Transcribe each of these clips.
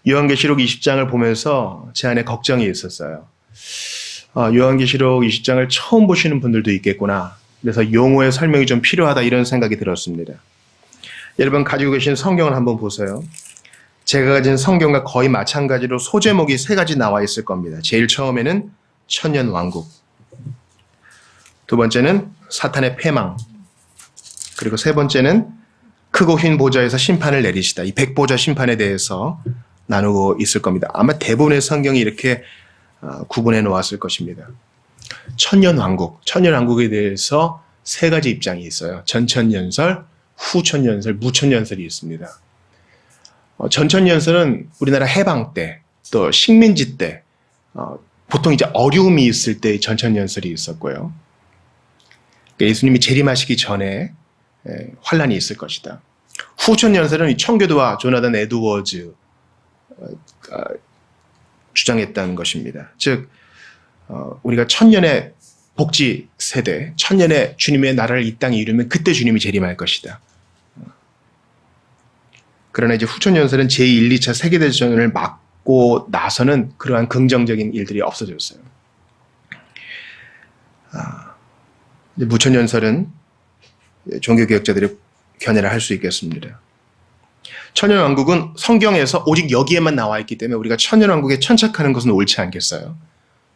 요한계시록 20장을 보면서 제 안에 걱정이 있었어요. 요한계시록 20장을 처음 보시는 분들도 있겠구나. 그래서 용어의 설명이 좀 필요하다 이런 생각이 들었습니다. 여러분 가지고 계신 성경을 한번 보세요. 제가 가진 성경과 거의 마찬가지로 소제목이 세 가지 나와 있을 겁니다. 제일 처음에는 천년왕국, 두 번째는 사탄의 패망, 그리고 세 번째는 크고 흰 보좌에서 심판을 내리시다. 이 백보좌 심판에 대해서 나누고 있을 겁니다. 아마 대부분의 성경이 이렇게 구분해 놓았을 것입니다. 천년왕국에 대해서 세 가지 입장이 있어요. 전천년설, 후천년설, 무천년설이 있습니다. 전천년설은 우리나라 해방 때, 또 식민지 때, 보통 이제 어려움이 있을 때 전천년설이 있었고요. 예수님이 재림하시기 전에 환란이 있을 것이다. 후천년설은 청교도와 조나단 에드워즈 주장했다는 것입니다. 즉 우리가 천년의 복지 세대, 천년의 주님의 나라를 이 땅에 이루면 그때 주님이 재림할 것이다. 그러나 이제 후천년설은 제1, 2차 세계대전을 막고 나서는 그러한 긍정적인 일들이 없어졌어요. 무천년설은 종교개혁자들이 견해를 할 수 있겠습니다. 천년왕국은 성경에서 오직 여기에만 나와 있기 때문에 우리가 천년왕국에 천착하는 것은 옳지 않겠어요.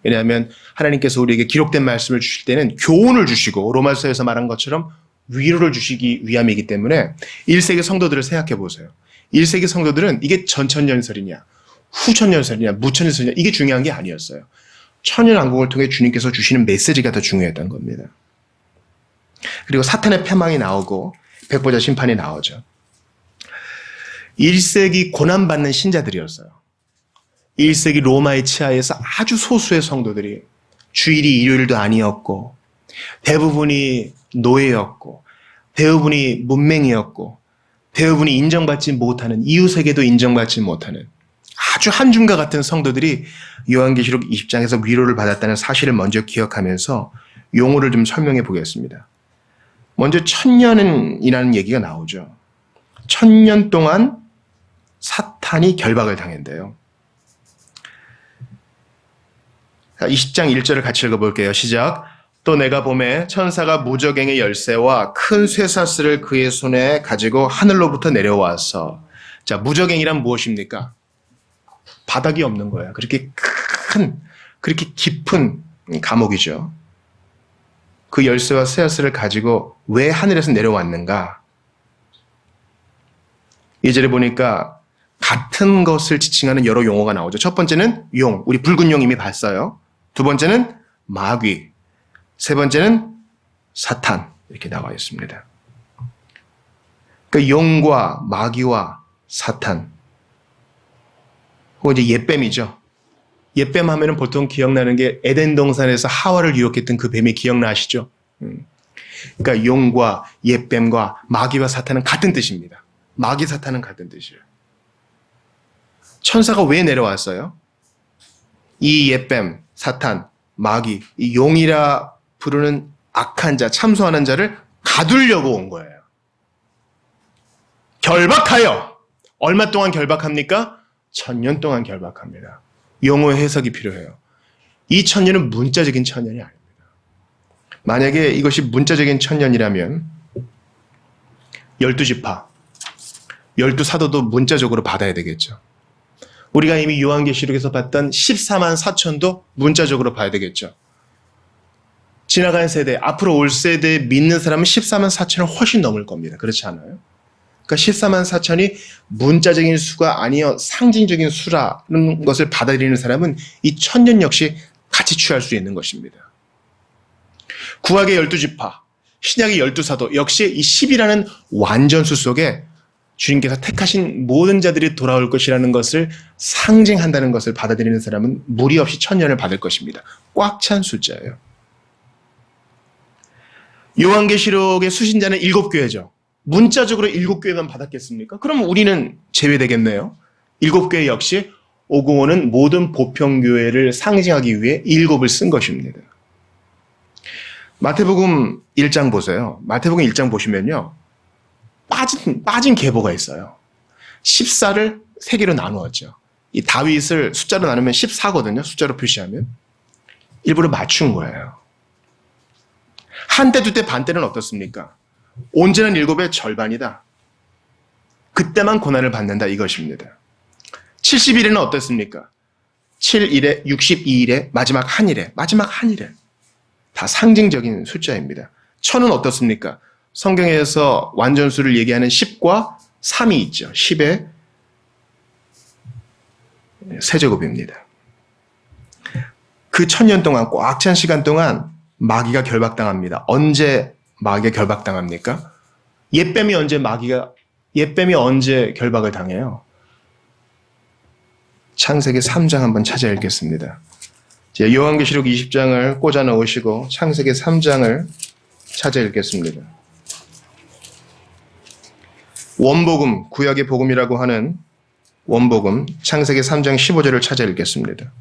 왜냐하면 하나님께서 우리에게 기록된 말씀을 주실 때는 교훈을 주시고 로마서에서 말한 것처럼 위로를 주시기 위함이기 때문에 1세기 성도들을 생각해 보세요. 1세기 성도들은 이게 전천년설이냐, 후천년설이냐, 무천년설이냐 이게 중요한 게 아니었어요. 천년왕국을 통해 주님께서 주시는 메시지가 더 중요했던 겁니다. 그리고 사탄의 패망이 나오고 백보자 심판이 나오죠. 1세기 고난받는 신자들이었어요. 1세기 로마의 치하에서 아주 소수의 성도들이 주일이 일요일도 아니었고 대부분이 노예였고 대부분이 문맹이었고 대부분이 인정받지 못하는 이웃에게도 인정받지 못하는 아주 한줌과 같은 성도들이 요한계시록 20장에서 위로를 받았다는 사실을 먼저 기억하면서 용어를 좀 설명해 보겠습니다. 먼저 천년이라는 얘기가 나오죠. 1000년 동안 사탄이 결박을 당했대요. 20장 1절을 같이 읽어볼게요. 시작. 또 내가 보매 천사가 무저갱의 열쇠와 큰 쇠사슬을 그의 손에 가지고 하늘로부터 내려와서, 자, 무저갱이란 무엇입니까? 바닥이 없는 거예요. 그렇게 깊은 감옥이죠. 그 열쇠와 쇠사슬을 가지고 왜 하늘에서 내려왔는가? 2절에 보니까 같은 것을 지칭하는 여러 용어가 나오죠. 첫 번째는 용, 우리 붉은 용 이미 봤어요. 두 번째는 마귀, 세 번째는 사탄 이렇게 나와 있습니다. 그러니까 용과 마귀와 사탄, 혹은 이제 옛뱀이죠. 옛뱀 하면은 보통 기억나는 게 에덴 동산에서 하와를 유혹했던 그 뱀이 기억나시죠? 그러니까 용과 옛뱀과 마귀와 사탄은 같은 뜻입니다. 마귀 사탄은 같은 뜻이에요. 천사가 왜 내려왔어요? 이 옛뱀, 사탄, 마귀, 이 용이라 부르는 악한 자, 참소하는 자를 가두려고 온 거예요. 결박하여. 얼마 동안 결박합니까? 1000년 동안 결박합니다. 용어의 해석이 필요해요. 이 천년은 문자적인 천년이 아닙니다. 만약에 이것이 문자적인 천년이라면 12지파, 12사도도 문자적으로 받아야 되겠죠. 우리가 이미 요한계시록에서 봤던 14만 4천도 문자적으로 봐야 되겠죠. 지나간 세대, 앞으로 올 세대에 믿는 사람은 14만 4천을 훨씬 넘을 겁니다. 그렇지 않아요? 그러니까 14만 4천이 문자적인 수가 아니여 상징적인 수라는 것을 받아들이는 사람은 이 천년 역시 같이 취할 수 있는 것입니다. 구약의 12지파, 신약의 12사도 역시 이 10이라는 완전수 속에 주님께서 택하신 모든 자들이 돌아올 것이라는 것을 상징한다는 것을 받아들이는 사람은 무리 없이 천년을 받을 것입니다. 꽉 찬 숫자예요. 요한계시록의 수신자는 7교회죠. 문자적으로 7교회만 받았겠습니까? 그럼 우리는 제외되겠네요. 7교회 역시 오공호는 모든 보편교회를 상징하기 위해 7을 쓴 것입니다. 마태복음 1장 보세요. 마태복음 1장 보시면요. 빠진 계보가 있어요. 14를 3개로 나누었죠. 이 다윗을 숫자로 나누면 14거든요. 숫자로 표시하면. 일부러 맞춘 거예요. 한때, 두때, 반때는 어떻습니까? 온전한 일곱의 절반이다. 그때만 고난을 받는다 이것입니다. 70일에는 어떻습니까? 7일에, 62일에, 마지막 한 일에. 다 상징적인 숫자입니다. 1000은 어떻습니까? 성경에서 완전수를 얘기하는 10과 3이 있죠. 10의 세제곱입니다. 그 1000년 동안 꽉 찬 시간 동안 마귀가 결박당합니다. 언제 마귀가 결박당합니까? 옛뱀이 언제 결박을 당해요? 창세기 3장 한번 찾아 읽겠습니다. 요한계시록 20장을 꽂아 넣으시고 창세기 3장을 찾아 읽겠습니다. 원복음, 구약의 복음이라고 하는 원복음, 창세기 3장 15절을 찾아 읽겠습니다.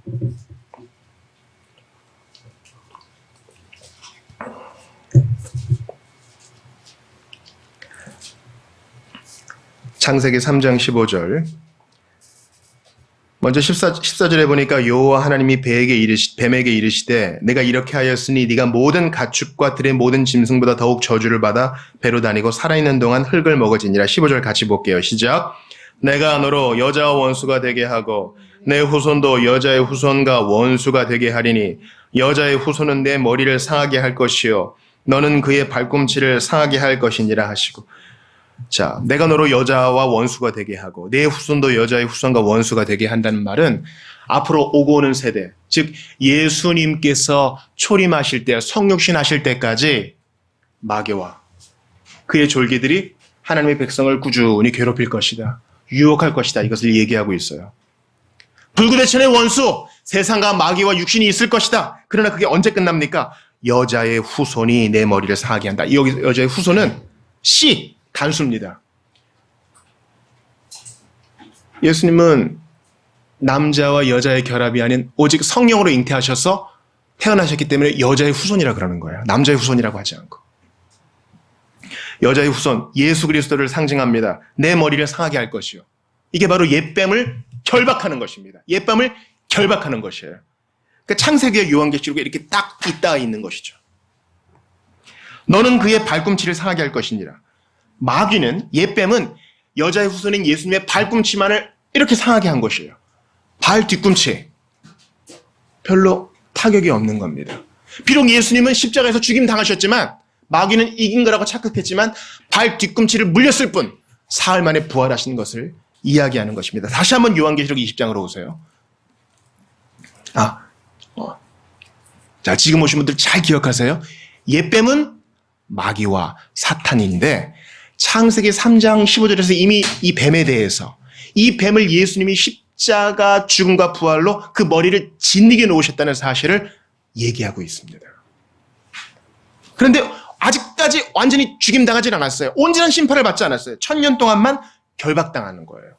창세기 3장 15절. 먼저 14절에 보니까 여호와 하나님이 뱀에게 이르시되 내가 이렇게 하였으니 네가 모든 가축과 들의 모든 짐승보다 더욱 저주를 받아 배로 다니고 살아있는 동안 흙을 먹어지니라. 15절 같이 볼게요. 시작. 내가 너로 여자와 원수가 되게 하고 내 후손도 여자의 후손과 원수가 되게 하리니 여자의 후손은 내 머리를 상하게 할 것이요 너는 그의 발꿈치를 상하게 할 것이니라 하시고. 자, 내가 너로 여자와 원수가 되게 하고 내 후손도 여자의 후손과 원수가 되게 한다는 말은 앞으로 오고 오는 세대, 즉 예수님께서 초림하실 때, 성육신 하실 때까지 마귀와 그의 졸개들이 하나님의 백성을 꾸준히 괴롭힐 것이다. 유혹할 것이다. 이것을 얘기하고 있어요. 불구대천의 원수, 세상과 마귀와 육신이 있을 것이다. 그러나 그게 언제 끝납니까? 여자의 후손이 내 머리를 상하게 한다. 여기 여자의 후손은 씨, 단수입니다. 예수님은 남자와 여자의 결합이 아닌 오직 성령으로 잉태하셔서 태어나셨기 때문에 여자의 후손이라 그러는 거예요. 남자의 후손이라고 하지 않고. 여자의 후손, 예수 그리스도를 상징합니다. 내 머리를 상하게 할 것이요. 이게 바로 옛뱀을 결박하는 것입니다. 옛뱀을 결박하는 것이에요. 그러니까 창세기와 요한계시록에 이렇게 딱 있다 있는 것이죠. 너는 그의 발꿈치를 상하게 할 것이니라. 마귀는, 옛뱀은 여자의 후손인 예수님의 발꿈치만을 이렇게 상하게 한 것이에요. 발 뒤꿈치. 별로 타격이 없는 겁니다. 비록 예수님은 십자가에서 죽임 당하셨지만 마귀는 이긴 거라고 착각했지만 발 뒤꿈치를 물렸을 뿐 사흘 만에 부활하신 것을 이야기하는 것입니다. 다시 한번 요한계시록 20장으로 오세요. 자, 지금 오신 분들 잘 기억하세요. 옛뱀은 마귀와 사탄인데 창세기 3장 15절에서 이미 이 뱀에 대해서 이 뱀을 예수님이 십자가 죽음과 부활로 그 머리를 짓이겨 놓으셨다는 사실을 얘기하고 있습니다. 그런데 아직까지 완전히 죽임당하지 않았어요. 온전한 심판을 받지 않았어요. 1000년 동안만 결박당하는 거예요.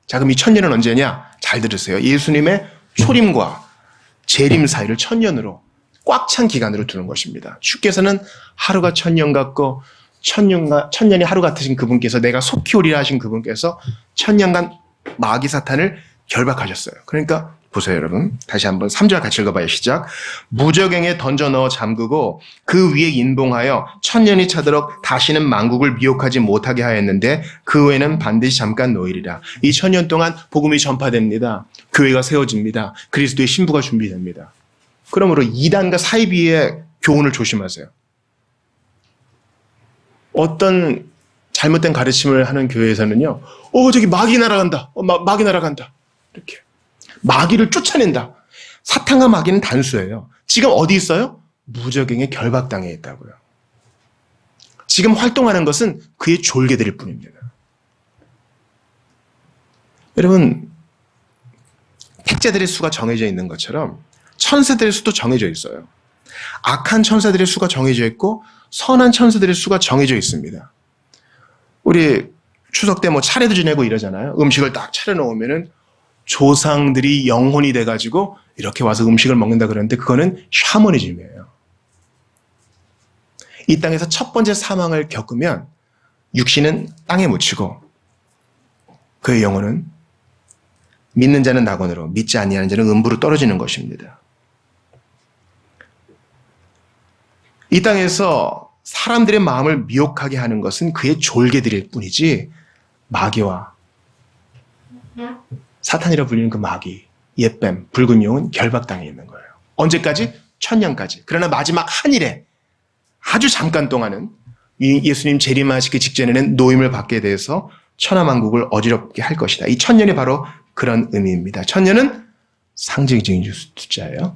자, 그럼 이 1000년은 언제냐? 잘 들으세요. 예수님의 초림과 재림 사이를 1000년으로 꽉 찬 기간으로 두는 것입니다. 주께서는 하루가 1000년 같고 1000년이 하루 같으신 그분께서 내가 속히 오리라 하신 그분께서 1000년간 마귀 사탄을 결박하셨어요. 그러니까 보세요, 여러분. 다시 한번 3절 같이 읽어봐요. 시작. 무저갱에 던져 넣어 잠그고 그 위에 인봉하여 1000년이 차도록 다시는 만국을 미혹하지 못하게 하였는데 그 후에는 반드시 잠깐 놓이리라. 이 1000년 동안 복음이 전파됩니다. 교회가 세워집니다. 그리스도의 신부가 준비됩니다. 그러므로 이단과 사이비의 교훈을 조심하세요. 어떤 잘못된 가르침을 하는 교회에서는요, 저기 마귀 날아간다. 마귀 날아간다. 이렇게. 마귀를 쫓아낸다. 사탄과 마귀는 단수예요. 지금 어디 있어요? 무저갱에 결박당해 있다고요. 지금 활동하는 것은 그의 졸개들일 뿐입니다. 여러분, 택자들의 수가 정해져 있는 것처럼 천사들의 수도 정해져 있어요. 악한 천사들의 수가 정해져 있고 선한 천사들의 수가 정해져 있습니다. 우리 추석 때 차례도 지내고 이러잖아요. 음식을 딱 차려놓으면은 조상들이 영혼이 돼가지고 이렇게 와서 음식을 먹는다 그러는데 그거는 샤머니즘이에요. 이 땅에서 첫 번째 사망을 겪으면 육신은 땅에 묻히고 그의 영혼은 믿는 자는 낙원으로, 믿지 아니하는 자는 음부로 떨어지는 것입니다. 이 땅에서 사람들의 마음을 미혹하게 하는 것은 그의 졸개들일 뿐이지 마귀와 사탄이라 불리는 그 마귀, 옛뱀, 붉은 용은 결박당해 있는 거예요. 언제까지? 천년까지. 그러나 마지막 한일에 아주 잠깐 동안은 예수님 재림하시기 직전에는 노임을 받게 돼서 천하만국을 어지럽게 할 것이다. 이 천년이 바로 그런 의미입니다. 천년은 상징적인 숫자예요.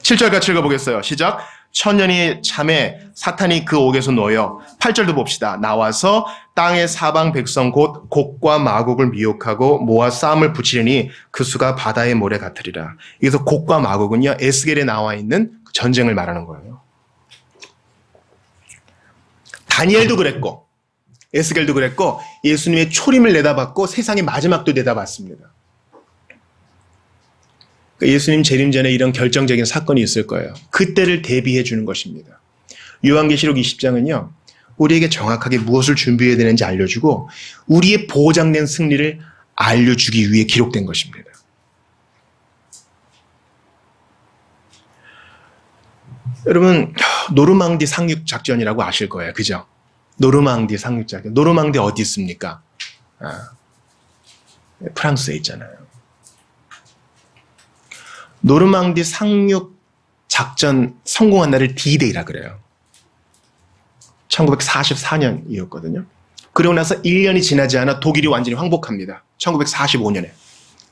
7절 같이 읽어보겠어요. 시작. 천년이 참에 사탄이 그 옥에서 놓여 8절도 봅시다. 나와서 땅의 사방 백성 곧 곡과 마곡을 미혹하고 모아 싸움을 붙이려니 그 수가 바다의 모래 같으리라. 여기서 곡과 마곡은요, 에스겔에 나와 있는 전쟁을 말하는 거예요. 다니엘도 그랬고 에스겔도 그랬고 예수님의 초림을 내다봤고 세상의 마지막도 내다봤습니다. 예수님 재림 전에 이런 결정적인 사건이 있을 거예요. 그때를 대비해 주는 것입니다. 요한계시록 20장은요. 우리에게 정확하게 무엇을 준비해야 되는지 알려주고 우리의 보장된 승리를 알려주기 위해 기록된 것입니다. 여러분, 노르망디 상륙작전이라고 아실 거예요. 그죠? 노르망디 상륙작전. 노르망디 어디 있습니까? 프랑스에 있잖아요. 노르망디 상륙 작전 성공한 날을 D-Day라 그래요. 1944년이었거든요. 그러고 나서 1년이 지나지 않아 독일이 완전히 황복합니다. 1945년에.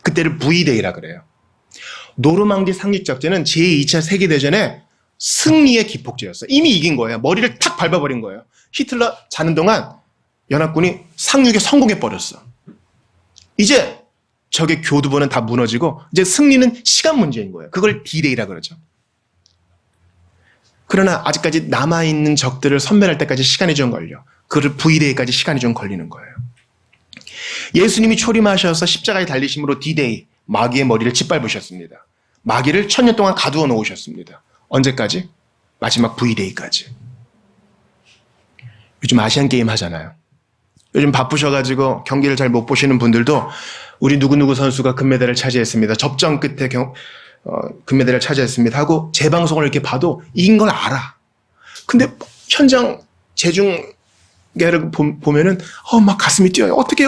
그때를 V-Day라 그래요. 노르망디 상륙 작전은 제2차 세계대전의 승리의 기폭제였어요. 이미 이긴 거예요. 머리를 탁 밟아버린 거예요. 히틀러 자는 동안 연합군이 상륙에 성공해버렸어. 이제 적의 교두보는 다 무너지고 이제 승리는 시간 문제인 거예요. 그걸 D-Day라 그러죠. 그러나 아직까지 남아있는 적들을 섬멸할 때까지 시간이 좀 걸려. 그를 V-Day까지 시간이 좀 걸리는 거예요. 예수님이 초림하셔서 십자가에 달리심으로 D-Day, 마귀의 머리를 짓밟으셨습니다. 마귀를 1000년 동안 가두어 놓으셨습니다. 언제까지? 마지막 V-Day까지. 요즘 아시안게임 하잖아요. 요즘 바쁘셔가지고 경기를 잘 못 보시는 분들도 우리 누구누구 선수가 금메달을 차지했습니다. 접전 끝에 금메달을 차지했습니다 하고 재방송을 이렇게 봐도 이긴 걸 알아. 근데 현장 재중계를 보면은 막 가슴이 뛰어요. 어떻게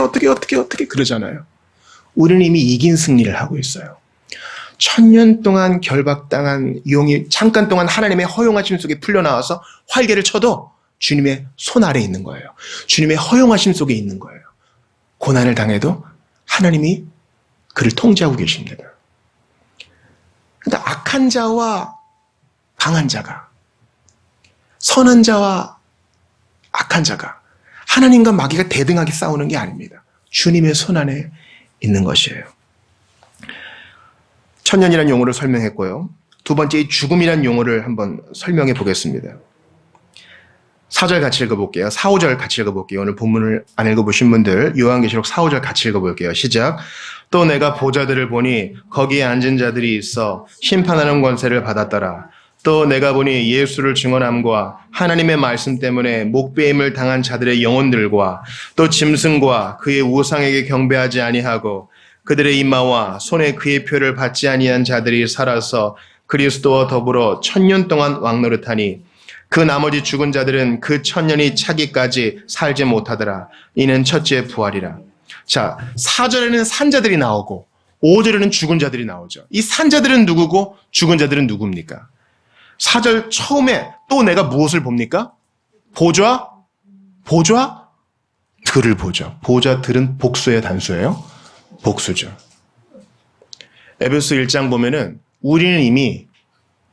그러잖아요. 우리는 이미 이긴 승리를 하고 있어요. 1000년 동안 결박당한 용이 잠깐 동안 하나님의 허용하심 속에 풀려나와서 활개를 쳐도 주님의 손 아래에 있는 거예요. 주님의 허용하심 속에 있는 거예요. 고난을 당해도 하나님이 그를 통제하고 계십니다. 그러니까 악한 자와 강한 자가, 선한 자와 악한 자가 하나님과 마귀가 대등하게 싸우는 게 아닙니다. 주님의 손 안에 있는 것이에요. 천년이라는 용어를 설명했고요. 두 번째, 이 죽음이라는 용어를 한번 설명해 보겠습니다. 4절 같이 읽어볼게요. 4, 5절 같이 읽어볼게요. 오늘 본문을 안 읽어보신 분들 요한계시록 4, 5절 같이 읽어볼게요. 시작. 또 내가 보좌들을 보니 거기에 앉은 자들이 있어 심판하는 권세를 받았더라. 또 내가 보니 예수를 증언함과 하나님의 말씀 때문에 목배임을 당한 자들의 영혼들과 또 짐승과 그의 우상에게 경배하지 아니하고 그들의 이마와 손에 그의 표를 받지 아니한 자들이 살아서 그리스도와 더불어 1000년 동안 왕노릇하니 그 나머지 죽은 자들은 그 1000년이 차기까지 살지 못하더라. 이는 첫째 부활이라. 자, 4절에는 산자들이 나오고 5절에는 죽은 자들이 나오죠. 이 산자들은 누구고 죽은 자들은 누굽니까? 4절 처음에 또 내가 무엇을 봅니까? 들을 보죠. 보좌들은 복수예요, 단수예요? 복수죠. 에베소 1장 보면은 우리는 이미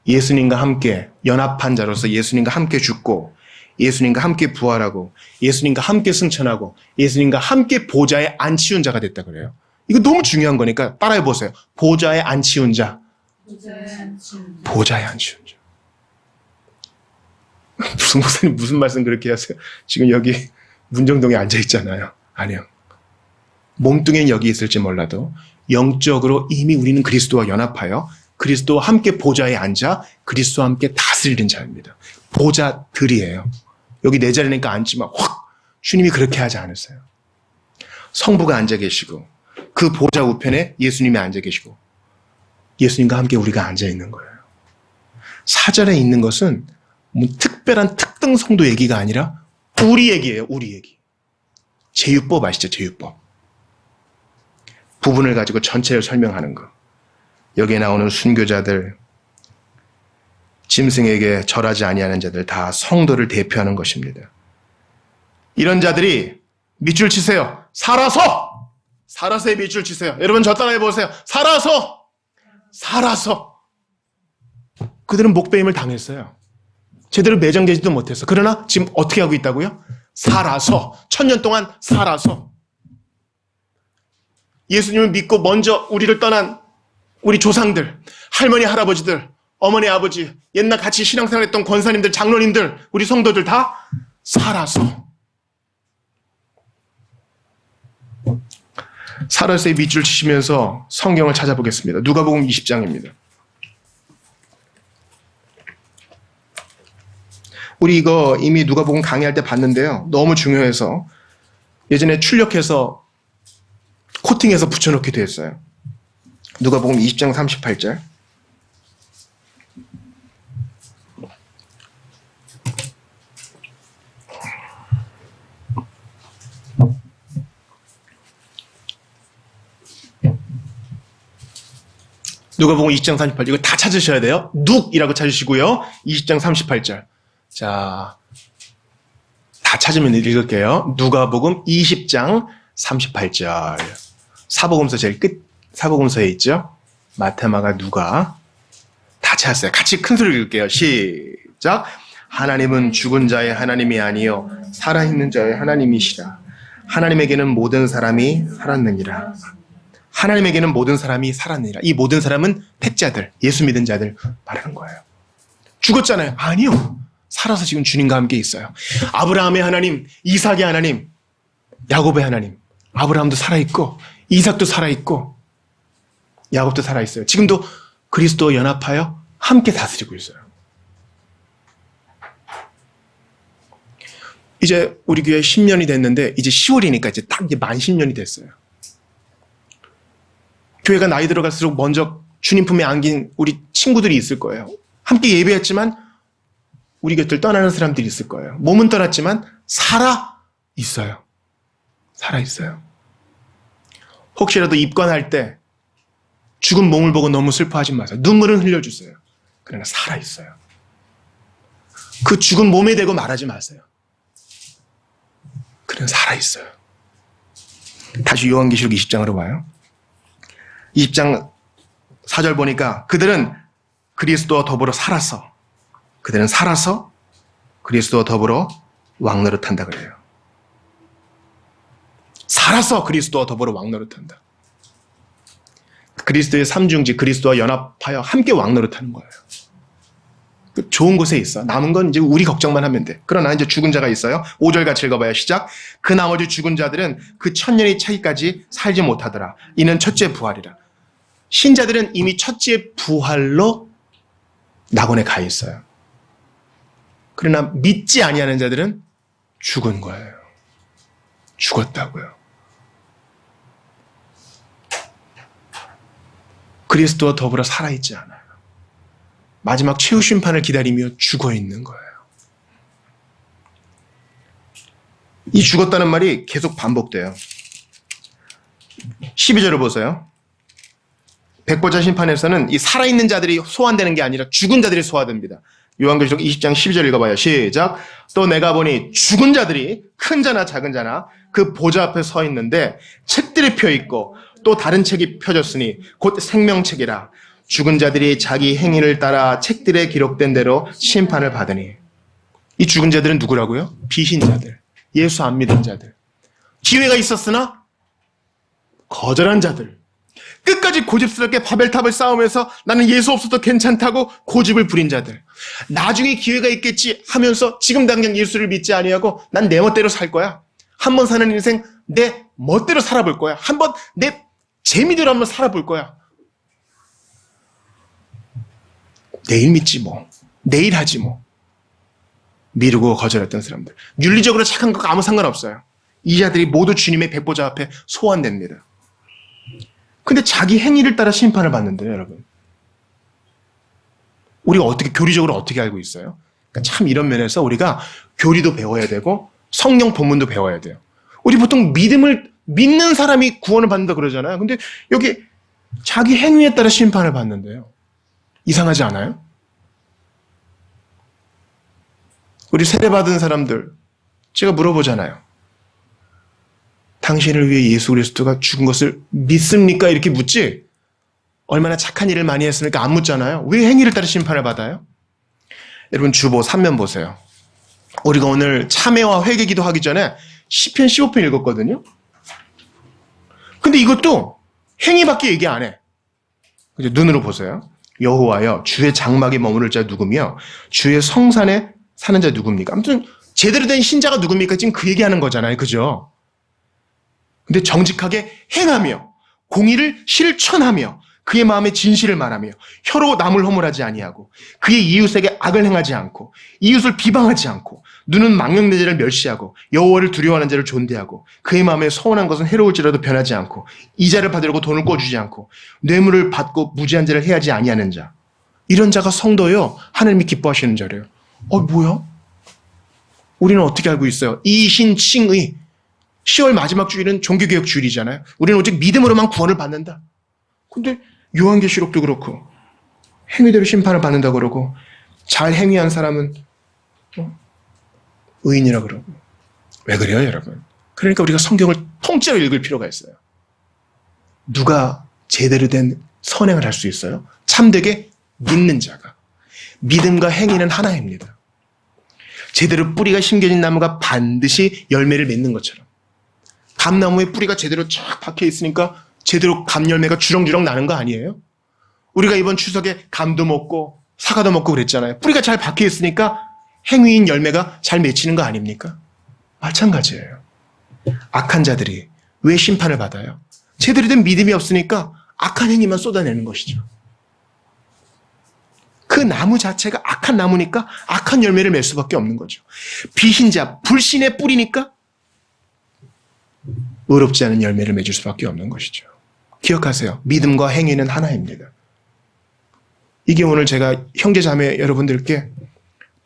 예수님과 함께 연합한 자로서 예수님과 함께 죽고 예수님과 함께 부활하고 예수님과 함께 승천하고 예수님과 함께 보좌에 앉히운 자가 됐다 그래요. 이거 너무 중요한 거니까 따라해 보세요. 보좌에 앉히운 자. 보좌에 앉히운 자. 무슨 목사님 무슨 말씀 그렇게 하세요? 지금 여기 문정동에 앉아 있잖아요. 아니요. 몸뚱이는 여기 있을지 몰라도 영적으로 이미 우리는 그리스도와 연합하여 그리스도와 함께 보좌에 앉아 그리스도와 함께 다스리는 자입니다. 보좌들이에요. 여기 내 자리니까 앉지만 확 주님이 그렇게 하지 않으세요. 성부가 앉아 계시고 그 보좌 우편에 예수님이 앉아 계시고 예수님과 함께 우리가 앉아 있는 거예요. 사절에 있는 것은 뭐 특별한 특등 성도 얘기가 아니라 우리 얘기예요. 우리 얘기. 제유법 아시죠? 제유법. 부분을 가지고 전체를 설명하는 거. 여기에 나오는 순교자들, 짐승에게 절하지 아니하는 자들 다 성도를 대표하는 것입니다. 이런 자들이 밑줄 치세요. 살아서의 밑줄 치세요. 여러분 저 따라해 보세요. 살아서. 그들은 목배임을 당했어요. 제대로 매장되지도 못했어. 그러나 지금 어떻게 하고 있다고요? 살아서. 1000년 동안 살아서. 예수님을 믿고 먼저 우리를 떠난 우리 조상들, 할머니, 할아버지들, 어머니, 아버지, 옛날 같이 신앙생활했던 권사님들, 장로님들, 우리 성도들 다 살아서. 살아서의 밑줄 치시면서 성경을 찾아보겠습니다. 누가복음 20장입니다. 우리 이거 이미 누가복음 강의할 때 봤는데요. 너무 중요해서 예전에 출력해서 코팅해서 붙여놓기도 했어요. 누가복음 20장 38절. 누가복음 20장 38절. 이거 다 찾으셔야 돼요. 눅이라고 찾으시고요. 20장 38절. 자, 다 찾으면 읽을게요. 누가복음 20장 38절. 사복음서 제일 끝, 사복음서에 있죠. 마태, 마가, 누가. 다 찾았어요. 같이 큰 소리로 읽을게요. 시작. 하나님은 죽은 자의 하나님이 아니요 살아있는 자의 하나님이시라. 하나님에게는 모든 사람이 살았느니라. 하나님에게는 모든 사람이 살았느니라. 이 모든 사람은 택자들, 예수 믿은 자들 말하는 거예요. 죽었잖아요. 아니요. 살아서 지금 주님과 함께 있어요. 아브라함의 하나님, 이삭의 하나님, 야곱의 하나님. 아브라함도 살아있고 이삭도 살아있고 야곱도 살아있어요. 지금도 그리스도와 연합하여 함께 다스리고 있어요. 이제 우리 교회 10년이 됐는데 이제 10월이니까 이제 딱 이제 만 10년이 됐어요. 교회가 나이 들어갈수록 먼저 주님 품에 안긴 우리 친구들이 있을 거예요. 함께 예배했지만 우리 곁을 떠나는 사람들이 있을 거예요. 몸은 떠났지만 살아 있어요. 살아 있어요. 혹시라도 입관할 때 죽은 몸을 보고 너무 슬퍼하지 마세요. 눈물은 흘려주세요. 그러나 살아 있어요. 그 죽은 몸에 대고 말하지 마세요. 그러나 살아 있어요. 다시 요한계시록 20장으로 와요. 20장 4절 보니까 그들은 그리스도와 더불어 살아서 그들은 살아서 그리스도와 더불어 왕노릇한다 그래요. 살아서 그리스도와 더불어 왕노릇한다. 그리스도의 삼중지 그리스도와 연합하여 함께 왕노릇하는 거예요. 좋은 곳에 있어. 남은 건 이제 우리 걱정만 하면 돼. 그러나 이제 죽은 자가 있어요. 5절 같이 읽어봐요. 시작. 그 나머지 죽은 자들은 그 1000년이 차기까지 살지 못하더라. 이는 첫째 부활이라. 신자들은 이미 첫째 부활로 낙원에 가 있어요. 그러나 믿지 아니하는 자들은 죽은 거예요. 죽었다고요. 그리스도와 더불어 살아있지 않아요. 마지막 최후 심판을 기다리며 죽어 있는 거예요. 이 죽었다는 말이 계속 반복돼요. 12절을 보세요. 백보자 심판에서는 이 살아있는 자들이 소환되는 게 아니라 죽은 자들이 소화됩니다. 요한계시록 20장 12절 읽어봐요. 시작. 또 내가 보니 죽은 자들이 큰 자나 작은 자나 그 보좌 앞에 서 있는데 책들이 펴 있고 또 다른 책이 펴졌으니 곧 생명책이라. 죽은 자들이 자기 행위를 따라 책들에 기록된 대로 심판을 받으니. 이 죽은 자들은 누구라고요? 비신자들, 예수 안 믿은 자들, 기회가 있었으나 거절한 자들, 끝까지 고집스럽게 바벨탑을 쌓으면서 나는 예수 없어도 괜찮다고 고집을 부린 자들, 나중에 기회가 있겠지 하면서 지금 당장 예수를 믿지 아니하고 난 내 멋대로 살 거야. 한번 사는 인생 내 멋대로 살아볼 거야. 한번 내 재미대로 한번 살아볼 거야. 내일 믿지 뭐. 내일 하지 뭐. 미루고 거절했던 사람들. 윤리적으로 착한 것과 아무 상관없어요. 이 자들이 모두 주님의 백보자 앞에 소환됩니다. 근데 자기 행위를 따라 심판을 받는데요, 여러분. 우리가 어떻게, 교리적으로 어떻게 알고 있어요? 그러니까 참 이런 면에서 우리가 교리도 배워야 되고 성경 본문도 배워야 돼요. 우리 보통 믿음을 믿는 사람이 구원을 받는다 그러잖아요. 근데 여기 자기 행위에 따라 심판을 받는데요. 이상하지 않아요? 우리 세례받은 사람들, 제가 물어보잖아요. 당신을 위해 예수 그리스도가 죽은 것을 믿습니까? 이렇게 묻지? 얼마나 착한 일을 많이 했습니까? 안 묻잖아요. 왜 행위를 따라 심판을 받아요? 여러분 주보 3면 보세요. 우리가 오늘 참회와 회개기도 하기 전에 시편 15편 읽었거든요. 근데 이것도 행위밖에 얘기 안 해. 이제 눈으로 보세요. 여호와여 주의 장막에 머무를 자 누구며 주의 성산에 사는 자 누굽니까? 아무튼 제대로 된 신자가 누굽니까? 지금 그 얘기하는 거잖아요. 그죠? 근데 정직하게 행하며 공의를 실천하며 그의 마음에 진실을 말하며 혀로 남을 허물하지 아니하고 그의 이웃에게 악을 행하지 않고 이웃을 비방하지 않고 눈은 망령내자를 멸시하고 여호와를 두려워하는 자를 존대하고 그의 마음에 서운한 것은 해로울지라도 변하지 않고 이자를 받으려고 돈을 꿔주지 않고 뇌물을 받고 무지한 자를 해하지 아니하는 자, 이런 자가 성도요 하나님이 기뻐하시는 자래요. 뭐야? 우리는 어떻게 알고 있어요? 이신칭의 10월 마지막 주일은 종교개혁 주일이잖아요. 우리는 오직 믿음으로만 구원을 받는다. 근데 요한계시록도 그렇고 행위대로 심판을 받는다 그러고 잘 행위한 사람은 의인이라 그러고. 왜 그래요, 여러분? 그러니까 우리가 성경을 통째로 읽을 필요가 있어요. 누가 제대로 된 선행을 할 수 있어요? 참되게 믿는 자가. 믿음과 행위는 하나입니다. 제대로 뿌리가 심겨진 나무가 반드시 열매를 맺는 것처럼 감나무에 뿌리가 제대로 쫙 박혀 있으니까 제대로 감 열매가 주렁주렁 나는 거 아니에요? 우리가 이번 추석에 감도 먹고 사과도 먹고 그랬잖아요. 뿌리가 잘 박혀 있으니까 행위인 열매가 잘 맺히는 거 아닙니까? 마찬가지예요. 악한 자들이 왜 심판을 받아요? 제대로 된 믿음이 없으니까 악한 행위만 쏟아내는 것이죠. 그 나무 자체가 악한 나무니까 악한 열매를 맺을 수밖에 없는 거죠. 비신자, 불신의 뿌리니까 의롭지 않은 열매를 맺을 수밖에 없는 것이죠. 기억하세요. 믿음과 행위는 하나입니다. 이게 오늘 제가 형제자매 여러분들께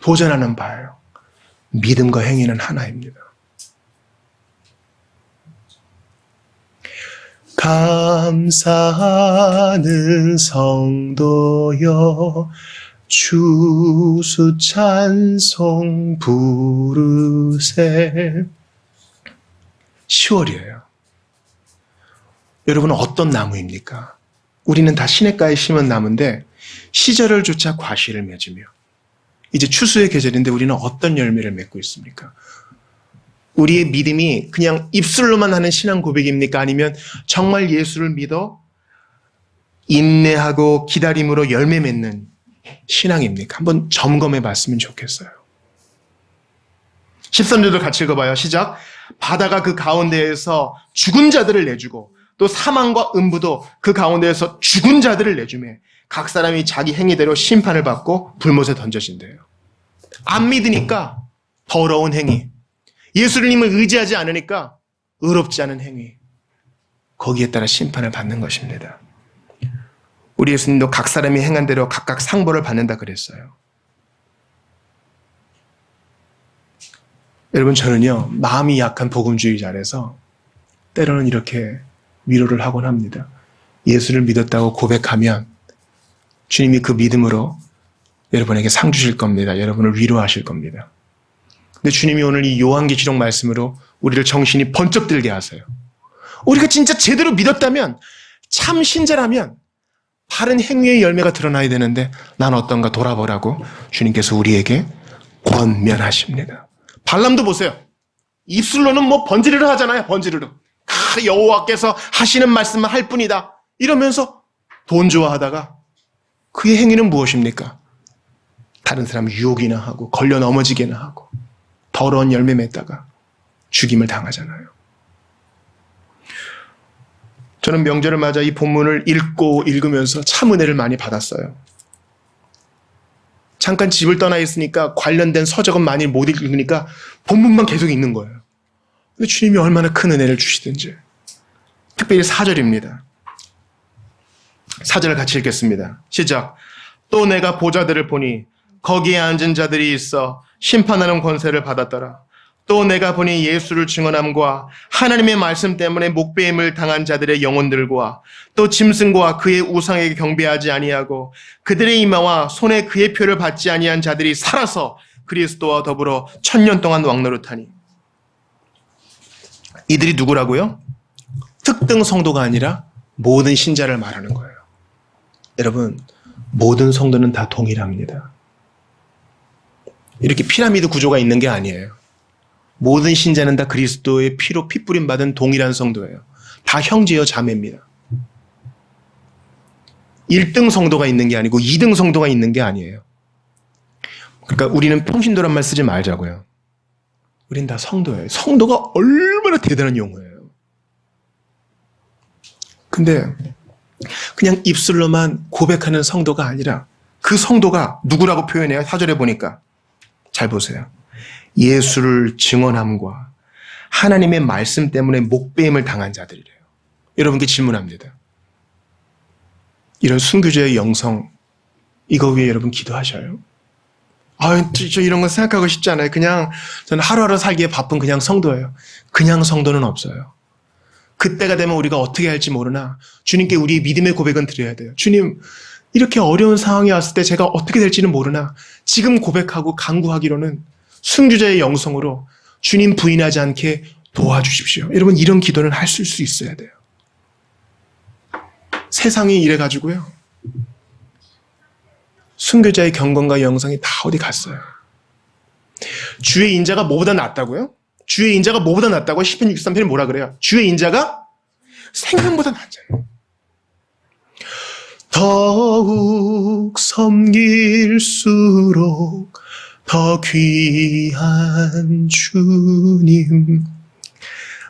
도전하는 바예요. 믿음과 행위는 하나입니다. 감사하는 성도여 주수 찬송 부르세. 10월이에요. 여러분은 어떤 나무입니까? 우리는 다 시냇가에 심은 나무인데 시절을 조차 과실을 맺으며 이제 추수의 계절인데 우리는 어떤 열매를 맺고 있습니까? 우리의 믿음이 그냥 입술로만 하는 신앙 고백입니까? 아니면 정말 예수를 믿어 인내하고 기다림으로 열매 맺는 신앙입니까? 한번 점검해 봤으면 좋겠어요. 13절도 같이 읽어봐요. 시작. 바다가 그 가운데에서 죽은 자들을 내주고 또 사망과 음부도 그 가운데에서 죽은 자들을 내주매 각 사람이 자기 행위대로 심판을 받고 불못에 던져진대요. 안 믿으니까 더러운 행위, 예수님을 의지하지 않으니까 의롭지 않은 행위, 거기에 따라 심판을 받는 것입니다. 우리 예수님도 각 사람이 행한 대로 각각 상벌을 받는다 그랬어요. 여러분, 저는요 마음이 약한 복음주의자라서 때로는 이렇게 위로를 하곤 합니다. 예수를 믿었다고 고백하면 주님이 그 믿음으로 여러분에게 상 주실 겁니다. 여러분을 위로하실 겁니다. 근데 주님이 오늘 이 요한계시록 말씀으로 우리를 정신이 번쩍 들게 하세요. 우리가 진짜 제대로 믿었다면, 참 신자라면 바른 행위의 열매가 드러나야 되는데 난 어떤가 돌아보라고 주님께서 우리에게 권면하십니다. 발람도 보세요. 입술로는 뭐 번지르르 하잖아요. 번지르르. 여호와께서 하시는 말씀만 할 뿐이다 이러면서 돈 좋아하다가 그의 행위는 무엇입니까? 다른 사람 유혹이나 하고 걸려 넘어지게나 하고 더러운 열매 맺다가 죽임을 당하잖아요. 저는 명절을 맞아 이 본문을 읽으면서 참 은혜를 많이 받았어요. 잠깐 집을 떠나 있으니까 관련된 서적은 많이 못 읽으니까 본문만 계속 읽는 거예요. 근데 주님이 얼마나 큰 은혜를 주시든지. 특별히 4절입니다. 4절을 같이 읽겠습니다. 시작. 또 내가 보좌들을 보니 거기에 앉은 자들이 있어 심판하는 권세를 받았더라. 또 내가 보니 예수를 증언함과 하나님의 말씀 때문에 목배임을 당한 자들의 영혼들과 또 짐승과 그의 우상에게 경배하지 아니하고 그들의 이마와 손에 그의 표를 받지 아니한 자들이 살아서 그리스도와 더불어 1000년 동안 왕노릇하니. 이들이 누구라고요? 특정 성도가 아니라 모든 신자를 말하는 거예요. 여러분, 모든 성도는 다 동일합니다. 이렇게 피라미드 구조가 있는 게 아니에요. 모든 신자는 다 그리스도의 피로 핏부림 받은 동일한 성도예요. 다 형제여 자매입니다. 1등 성도가 있는 게 아니고 2등 성도가 있는 게 아니에요. 그러니까 우리는 평신도란 말 쓰지 말자고요. 우린 다 성도예요. 성도가 얼마나 대단한 용어예요. 근데 그냥 입술로만 고백하는 성도가 아니라 그 성도가 누구라고 표현해요? 4절에 보니까. 잘 보세요. 예수를 증언함과 하나님의 말씀 때문에 목배임을 당한 자들이래요. 여러분께 질문합니다. 이런 순교자의 영성, 이거 위해 여러분 기도하셔요? 저 이런 거 생각하고 싶지 않아요. 그냥 저는 하루하루 살기에 바쁜 그냥 성도예요. 그냥 성도는 없어요. 그때가 되면 우리가 어떻게 할지 모르나 주님께 우리의 믿음의 고백은 드려야 돼요. 주님, 이렇게 어려운 상황이 왔을 때 제가 어떻게 될지는 모르나 지금 고백하고 간구하기로는 순교자의 영성으로 주님 부인하지 않게 도와주십시오. 여러분, 이런 기도는 할 수 있어야 돼요. 세상이 이래가지고요. 순교자의 경건과 영성이 다 어디 갔어요. 주의 인자가 뭐보다 낫다고요? 주의 인자가 뭐보다 낫다고? 시편 63편이 뭐라 그래요? 주의 인자가 생명보다 낫잖아요. 더욱 섬길수록 더 귀한 주님.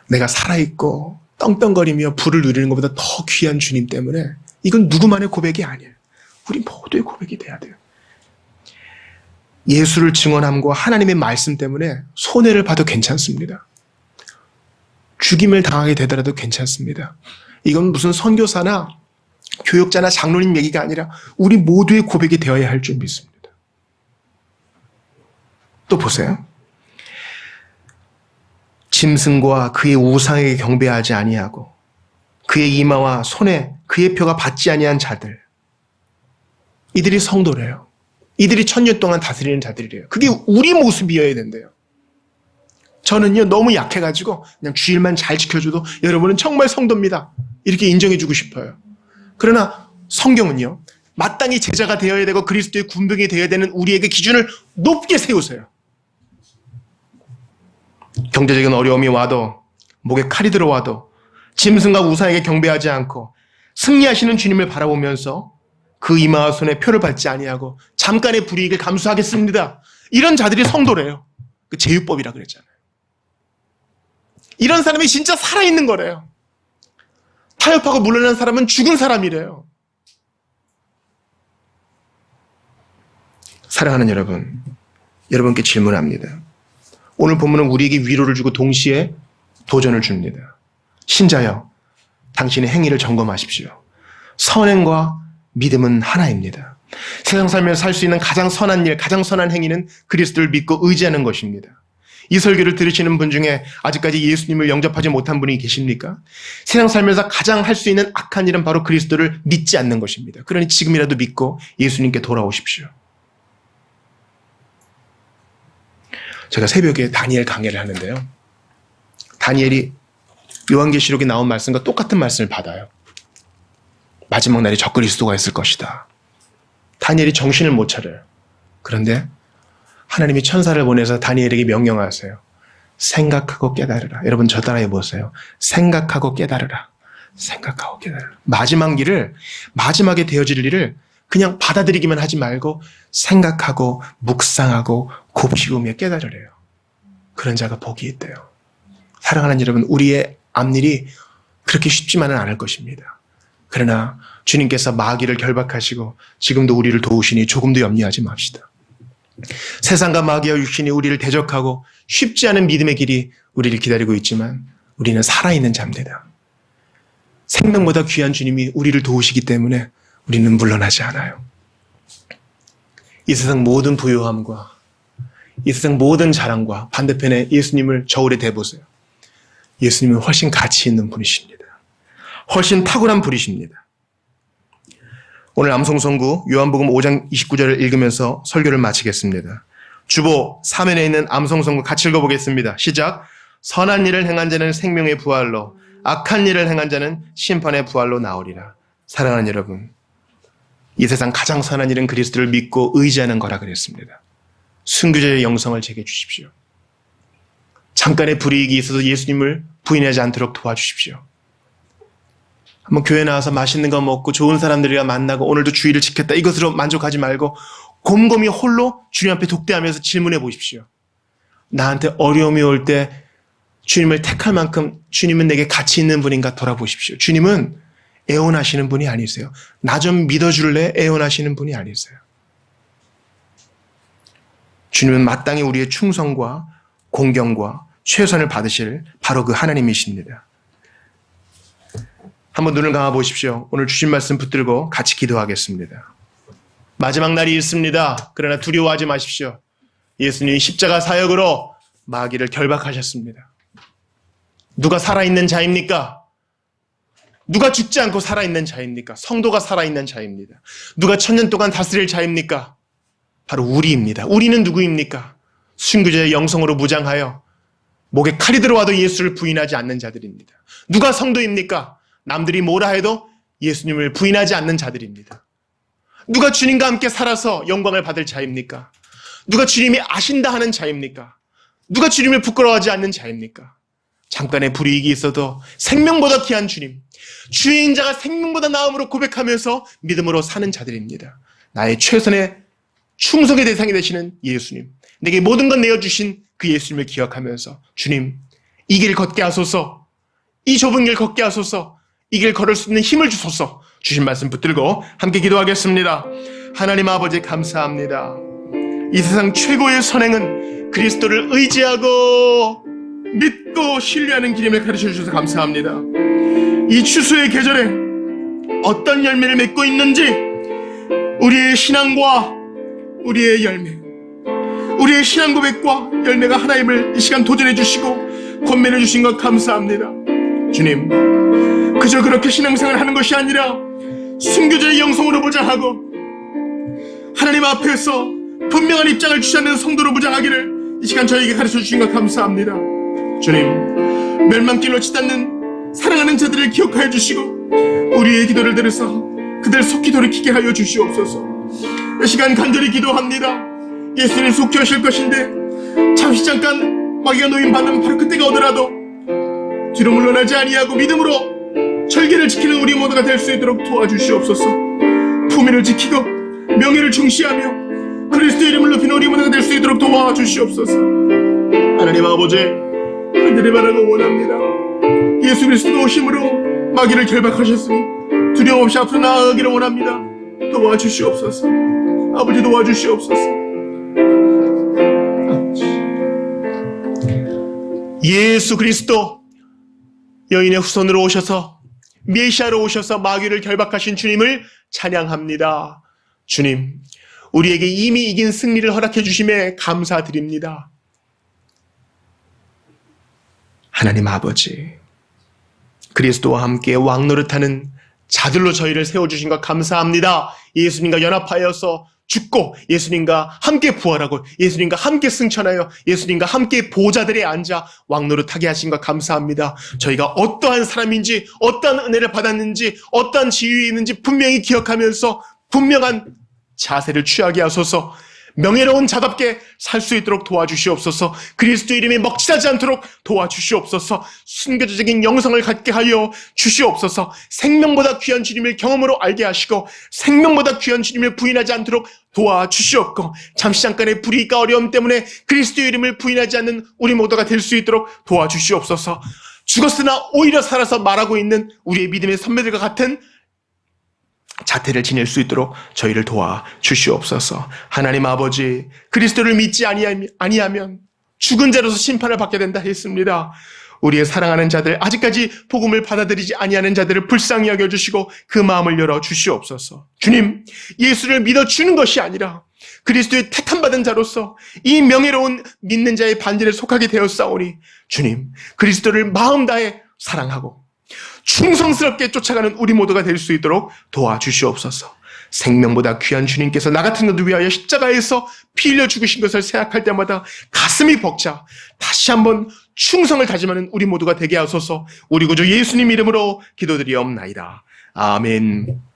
내가 살아있고 떵떵거리며 불을 누리는 것보다 더 귀한 주님 때문에 이건 누구만의 고백이 아니에요. 우리 모두의 고백이 돼야 돼요. 예수를 증언함과 하나님의 말씀 때문에 손해를 봐도 괜찮습니다. 죽임을 당하게 되더라도 괜찮습니다. 이건 무슨 선교사나 교역자나 장로님 얘기가 아니라 우리 모두의 고백이 되어야 할 줄 믿습니다. 또 보세요. 짐승과 그의 우상에게 경배하지 아니하고 그의 이마와 손에 그의 표가 받지 아니한 자들. 이들이 성도래요. 이들이 1000년 동안 다스리는 자들이래요. 그게 우리 모습이어야 된대요. 저는요, 너무 약해가지고 그냥 주일만 잘 지켜줘도 여러분은 정말 성도입니다. 이렇게 인정해주고 싶어요. 그러나 성경은요, 마땅히 제자가 되어야 되고 그리스도의 군병이 되어야 되는 우리에게 기준을 높게 세우세요. 경제적인 어려움이 와도, 목에 칼이 들어와도 짐승과 우상에게 경배하지 않고 승리하시는 주님을 바라보면서 그 이마와 손에 표를 받지 아니하고 잠깐의 불이익을 감수하겠습니다. 이런 자들이 성도래요. 그 제유법이라 그랬잖아요. 이런 사람이 진짜 살아있는 거래요. 타협하고 물러난 사람은 죽은 사람이래요. 사랑하는 여러분, 여러분께 질문합니다. 오늘 본문은 우리에게 위로를 주고 동시에 도전을 줍니다. 신자여, 당신의 행위를 점검하십시오. 선행과 믿음은 하나입니다. 세상 살면서 살 수 있는 가장 선한 일, 가장 선한 행위는 그리스도를 믿고 의지하는 것입니다. 이 설교를 들으시는 분 중에 아직까지 예수님을 영접하지 못한 분이 계십니까? 세상 살면서 가장 할 수 있는 악한 일은 바로 그리스도를 믿지 않는 것입니다. 그러니 지금이라도 믿고 예수님께 돌아오십시오. 제가 새벽에 다니엘 강해를 하는데요. 다니엘이 요한계시록에 나온 말씀과 똑같은 말씀을 받아요. 마지막 날에 적그리스도가 있을 것이다. 다니엘이 정신을 못 차려요. 그런데 하나님이 천사를 보내서 다니엘에게 명령하세요. 생각하고 깨달으라. 여러분 저 따라해 보세요. 생각하고 깨달으라. 생각하고 깨달으라. 마지막 일을, 마지막에 되어질 일을 그냥 받아들이기만 하지 말고 생각하고 묵상하고 곱씹으며 깨달으래요. 그런 자가 복이 있대요. 사랑하는 여러분, 우리의 앞일이 그렇게 쉽지만은 않을 것입니다. 그러나 주님께서 마귀를 결박하시고 지금도 우리를 도우시니 조금도 염려하지 맙시다. 세상과 마귀와 육신이 우리를 대적하고 쉽지 않은 믿음의 길이 우리를 기다리고 있지만 우리는 살아있는 자입니다. 생명보다 귀한 주님이 우리를 도우시기 때문에 우리는 물러나지 않아요. 이 세상 모든 부요함과 이 세상 모든 자랑과 반대편에 예수님을 저울에 대보세요. 예수님은 훨씬 가치 있는 분이십니다. 훨씬 탁월한 분이십니다. 오늘 암송선구 요한복음 5장 29절을 읽으면서 설교를 마치겠습니다. 주보 3면에 있는 암송선구 같이 읽어보겠습니다. 시작. 선한 일을 행한 자는 생명의 부활로, 악한 일을 행한 자는 심판의 부활로 나오리라. 사랑하는 여러분, 이 세상 가장 선한 일은 그리스도를 믿고 의지하는 거라 그랬습니다. 순교자의 영성을 제게 주십시오. 잠깐의 불이익이 있어서 예수님을 부인하지 않도록 도와주십시오. 한번 교회 나와서 맛있는 거 먹고 좋은 사람들이랑 만나고 오늘도 주의를 지켰다, 이것으로 만족하지 말고 곰곰이 홀로 주님 앞에 독대하면서 질문해 보십시오. 나한테 어려움이 올 때 주님을 택할 만큼 주님은 내게 가치 있는 분인가 돌아보십시오. 주님은 애원하시는 분이 아니세요. 나 좀 믿어줄래? 애원하시는 분이 아니세요. 주님은 마땅히 우리의 충성과 공경과 최선을 받으실 바로 그 하나님이십니다. 한번 눈을 감아 보십시오. 오늘 주신 말씀 붙들고 같이 기도하겠습니다. 마지막 날이 있습니다. 그러나 두려워하지 마십시오. 예수님이 십자가 사역으로 마귀를 결박하셨습니다. 누가 살아있는 자입니까? 누가 죽지 않고 살아있는 자입니까? 성도가 살아있는 자입니다. 누가 천년 동안 다스릴 자입니까? 바로 우리입니다. 우리는 누구입니까? 순교자의 영성으로 무장하여 목에 칼이 들어와도 예수를 부인하지 않는 자들입니다. 누가 성도입니까? 남들이 뭐라 해도 예수님을 부인하지 않는 자들입니다. 누가 주님과 함께 살아서 영광을 받을 자입니까? 누가 주님이 아신다 하는 자입니까? 누가 주님을 부끄러워하지 않는 자입니까? 잠깐의 불이익이 있어도 생명보다 귀한 주님, 주인 자가 생명보다 나음으로 고백하면서 믿음으로 사는 자들입니다. 나의 최선의 충성의 대상이 되시는 예수님, 내게 모든 것 내어주신 그 예수님을 기억하면서 주님, 이 길 걷게 하소서, 이 좁은 길 걷게 하소서, 이 길 걸을 수 있는 힘을 주소서. 주신 말씀 붙들고 함께 기도하겠습니다. 하나님 아버지 감사합니다. 이 세상 최고의 선행은 그리스도를 의지하고 믿고 신뢰하는 길임을 가르쳐 주셔서 감사합니다. 이 추수의 계절에 어떤 열매를 맺고 있는지 우리의 신앙과 우리의 열매, 우리의 신앙 고백과 열매가 하나님을 이 시간 도전해 주시고 권면해 주신 것 감사합니다. 주님, 그저 그렇게 신앙생활을 하는 것이 아니라 순교자의 영성으로 무장하고 하나님 앞에서 분명한 입장을 주시는 성도로 무장하기를 이 시간 저에게 가르쳐 주신 것 감사합니다. 주님, 멸망길로 치닫는 사랑하는 자들을 기억하여 주시고 우리의 기도를 들으사 그들 속히 돌이키게 하여 주시옵소서. 이 시간 간절히 기도합니다. 예수님 속히 오실 것인데 잠시 잠깐 마귀가 노임받는 바로 그때가 오더라도 뒤로 물러나지 아니하고 믿음으로 절개를 지키는 우리 모두가 될 수 있도록 도와주시옵소서. 품위를 지키고 명예를 중시하며 그리스도의 이름을 높이는 우리 모두가 될 수 있도록 도와주시옵소서. 하나님 아버지, 하늘을 바라고 원합니다. 예수 그리스도 오심으로 마귀를 결박하셨으니 두려움 없이 앞으로 나아가기를 원합니다. 도와주시옵소서. 아버지 도와주시옵소서. 예수 그리스도 여인의 후손으로 오셔서 메시아로 오셔서 마귀를 결박하신 주님을 찬양합니다. 주님, 우리에게 이미 이긴 승리를 허락해 주심에 감사드립니다. 하나님 아버지, 그리스도와 함께 왕노릇하는 자들로 저희를 세워주신 것 감사합니다. 예수님과 연합하여서 죽고 예수님과 함께 부활하고 예수님과 함께 승천하여 예수님과 함께 보좌들에 앉아 왕노릇하게 하신 것 감사합니다. 저희가 어떠한 사람인지 어떠한 은혜를 받았는지 어떠한 지위에 있는지 분명히 기억하면서 분명한 자세를 취하게 하소서. 명예로운 자답게 살 수 있도록 도와주시옵소서. 그리스도 이름이 먹칠하지 않도록 도와주시옵소서. 순교자적인 영성을 갖게 하여 주시옵소서. 생명보다 귀한 주님을 경험으로 알게 하시고 생명보다 귀한 주님을 부인하지 않도록 도와주시옵고 잠시 잠깐의 불이익과 어려움 때문에 그리스도 이름을 부인하지 않는 우리 모두가 될 수 있도록 도와주시옵소서. 죽었으나 오히려 살아서 말하고 있는 우리의 믿음의 선배들과 같은 자태를 지낼 수 있도록 저희를 도와 주시옵소서. 하나님 아버지, 그리스도를 믿지 아니하면 죽은 자로서 심판을 받게 된다 했습니다. 우리의 사랑하는 자들, 아직까지 복음을 받아들이지 아니하는 자들을 불쌍히 여겨주시고 그 마음을 열어 주시옵소서. 주님, 예수를 믿어주는 것이 아니라 그리스도의 택함받은 자로서 이 명예로운 믿는 자의 반열에 속하게 되었사오니 주님, 그리스도를 마음 다해 사랑하고 충성스럽게 쫓아가는 우리 모두가 될 수 있도록 도와주시옵소서. 생명보다 귀한 주님께서 나 같은 자들 위하여 십자가에서 피 흘려 죽으신 것을 생각할 때마다 가슴이 벅차 다시 한번 충성을 다짐하는 우리 모두가 되게 하소서. 우리 구주 예수님 이름으로 기도드리옵나이다. 아멘.